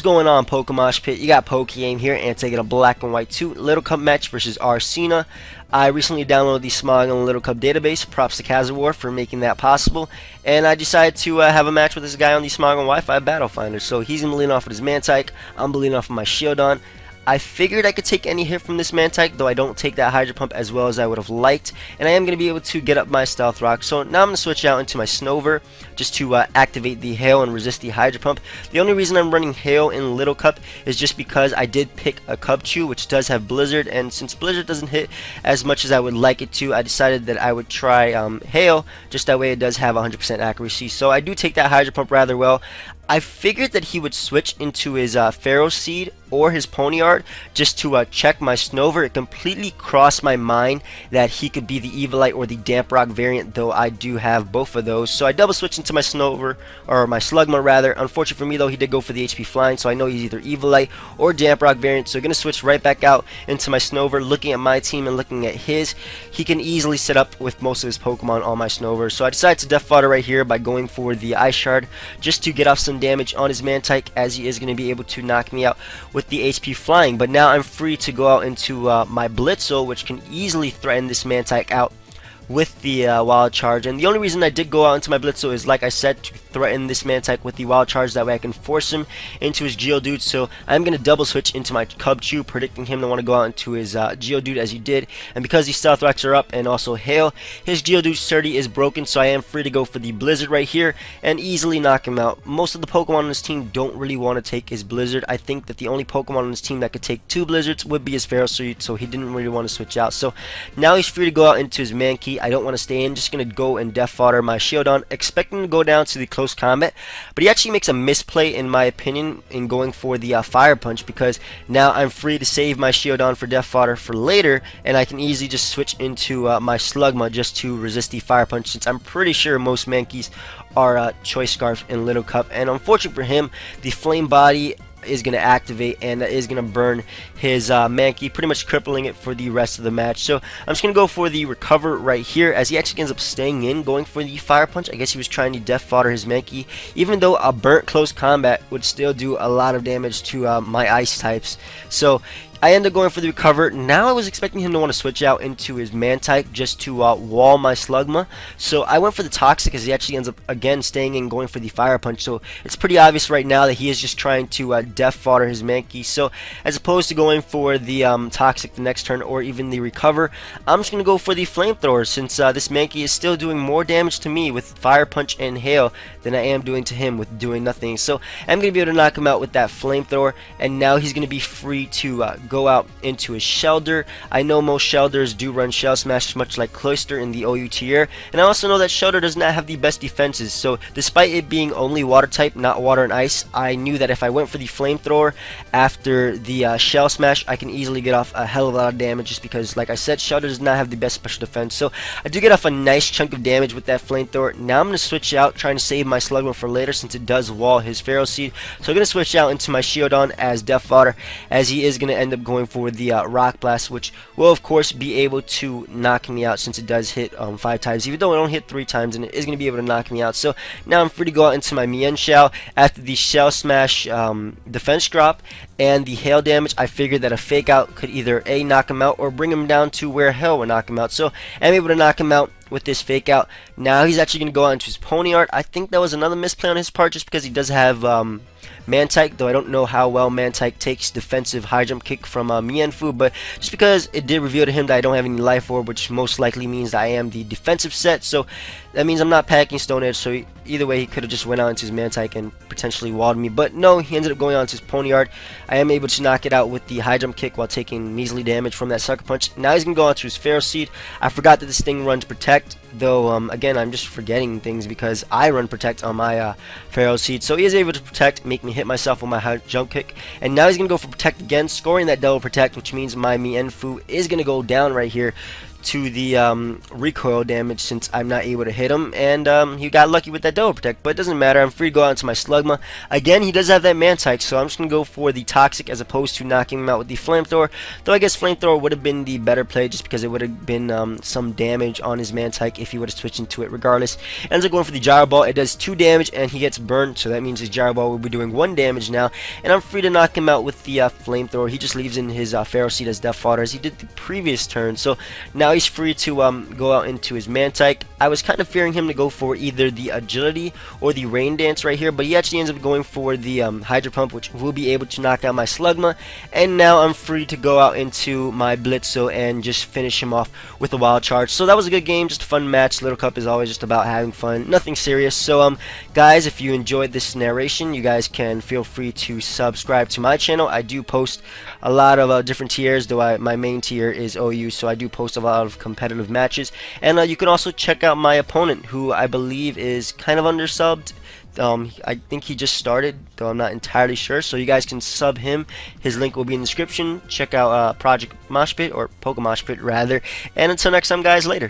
What's going on, PokeMoshPit? You got PokeAim here, and taking a black and white 2 Little Cup match versus Arcina. I recently downloaded the Smog and Little Cup database. Props to Kazawar for making that possible. And I decided to have a match with this guy on the Smog and Wi-Fi Battle Finder. So he's going to lean off with his Mantike. I'm going to lean off of my Shieldon. I figured I could take any hit from this Mantike, though I don't take that Hydro Pump as well as I would have liked. And I am going to be able to get up my Stealth Rock. So now I'm going to switch out into my Snover just to activate the Hail and resist the Hydro Pump. The only reason I'm running Hail in Little Cup is just because I did pick a Cubchoo, which does have Blizzard. And since Blizzard doesn't hit as much as I would like it to, I decided that I would try Hail. Just that way it does have 100% accuracy. So I do take that Hydro Pump rather well. I figured that he would switch into his Pharaoh Seed or his Ponyard just to check my Snover. It completely crossed my mind that he could be the Evilite or the Damp Rock variant, though I do have both of those. So I double switched into my Snover, or my Slugma rather. Unfortunately for me though, he did go for the HP Flying, so I know he's either Evilite or Damp Rock variant. So I'm going to switch right back out into my Snover. Looking at my team and looking at his, he can easily set up with most of his Pokemon on my Snover. So I decided to Death Fodder right here by going for the Ice Shard just to get off some damage on his Mantike, as he is going to be able to knock me out with the HP Flying. But now I'm free to go out into my Blitzel, which can easily threaten this Mantike out with the Wild Charge. And the only reason I did go out into my Blitzel is, like I said, to threaten this Mantike with the Wild Charge. That way I can force him into his Geodude. So I'm going to double switch into my Cubchoo, predicting him to want to go out into his Geodude as he did. And because these Stealth Rocks are up and also Hail, his Geodude Sturdy is broken, so I am free to go for the Blizzard right here and easily knock him out. Most of the Pokemon on his team don't really want to take his Blizzard. I think that the only Pokemon on his team that could take 2 Blizzards would be his Pharaoh Seed, so he didn't really want to switch out. So now he's free to go out into his Mankey. I don't want to stay in, just going to go and Death Fodder my Shieldon, expecting to go down to the close combat. But he actually makes a misplay, in my opinion, in going for the Fire Punch, because now I'm free to save my Shieldon for Death Fodder for later, and I can easily just switch into my Slugma just to resist the Fire Punch, since I'm pretty sure most Mankeys are Choice Scarf in Little Cup. And unfortunately for him, the Flame Body is going to activate, and that is going to burn his Mankey, pretty much crippling it for the rest of the match. So I'm just going to go for the Recover right here, as he actually ends up staying in, going for the Fire Punch. I guess he was trying to Death Fodder his Mankey, even though a burnt close combat would still do a lot of damage to my Ice types. So I ended up going for the Recover. Now I was expecting him to want to switch out into his Mantike just to wall my Slugma. So I went for the Toxic, as he actually ends up again staying in, going for the Fire Punch. So it's pretty obvious right now that he is just trying to Death Fodder his Mankey. So as opposed to going for the Toxic the next turn or even the Recover, I'm just going to go for the Flamethrower, since this Mankey is still doing more damage to me with Fire Punch and Hail than I am doing to him with doing nothing. So I'm going to be able to knock him out with that Flamethrower, and now he's going to be free to go out into his Shelter. I know most Shelters do run Shell Smash, much like Cloyster in the OU tier, and I also know that Shelter does not have the best defenses. So despite it being only Water type, not Water and Ice, I knew that if I went for the Flamethrower after the Shell Smash, I can easily get off a hell of a lot of damage, just because, like I said, Shelter does not have the best special defense. So I do get off a nice chunk of damage with that Flamethrower. Now I'm going to switch out, trying to save my Slugma for later, since it does wall his Pharaoh Seed. So I'm going to switch out into my Shieldon as Death Fodder, as he is going to end up going for the Rock Blast, which will of course be able to knock me out, since it does hit 5 times, even though it don't hit 3 times, and it is going to be able to knock me out. So now I'm free to go out into my Mienshao after the Shell Smash defense drop and the Hail damage. I figured that a Fake Out could either A, knock him out, or bring him down to where Hail would knock him out. So I'm able to knock him out with this Fake Out. Now he's actually going to go out into his Ponyard. I think that was another misplay on his part, just because he does have Mantike, though I don't know how well Mantike takes defensive high jump kick from Mienfoo, but just because it did reveal to him that I don't have any Life Orb, which most likely means that I am the defensive set, so that means I'm not packing Stone Edge. So either way, he could have just went out into his Mantike and potentially walled me, but no, he ended up going out into his Ponyard. I am able to knock it out with the high jump kick while taking measly damage from that Sucker Punch. Now he's going to go out to his Pharaoh Seed. I forgot that this thing runs Protect, though again, I'm just forgetting things because I run Protect on my Pharaoh Seed. So he is able to Protect, make me hit myself with my high jump kick, and now he's going to go for Protect again, scoring that double Protect, which means my Mienfoo is going to go down right here to the recoil damage since I'm not able to hit him, and he got lucky with that double protect, but it doesn't matter. I'm free to go out into my Slugma. Again, he does have that Man-type, so I'm just going to go for the Toxic as opposed to knocking him out with the Flamethrower, though I guess Flamethrower would have been the better play just because it would have been some damage on his Man-type if he would have switched into it regardless. Ends up going for the Gyro Ball. It does 2 damage and he gets burned, so that means his Gyro Ball will be doing 1 damage now, and I'm free to knock him out with the Flamethrower. He just leaves in his Pharaoh Seed as Death Fodder as he did the previous turn, so now he's free to go out into his Man-type. I was kind of fearing him to go for either the Agility or the Rain Dance right here, but he actually ends up going for the Hydro Pump, which will be able to knock out my Slugma, and now I'm free to go out into my Blitzo and just finish him off with a Wild Charge. So that was a good game, just a fun match. Little Cup is always just about having fun, nothing serious. So guys, if you enjoyed this narration, you guys can feel free to subscribe to my channel. I do post a lot of different tiers, though my main tier is OU, so I do post a lot of competitive matches. And you can also check out my opponent, who I believe is kind of undersubbed. I think he just started, though I'm not entirely sure, so you guys can sub him. His link will be in the description. Check out Project Moshpit, or PokeMoshPit rather, and until next time guys, later.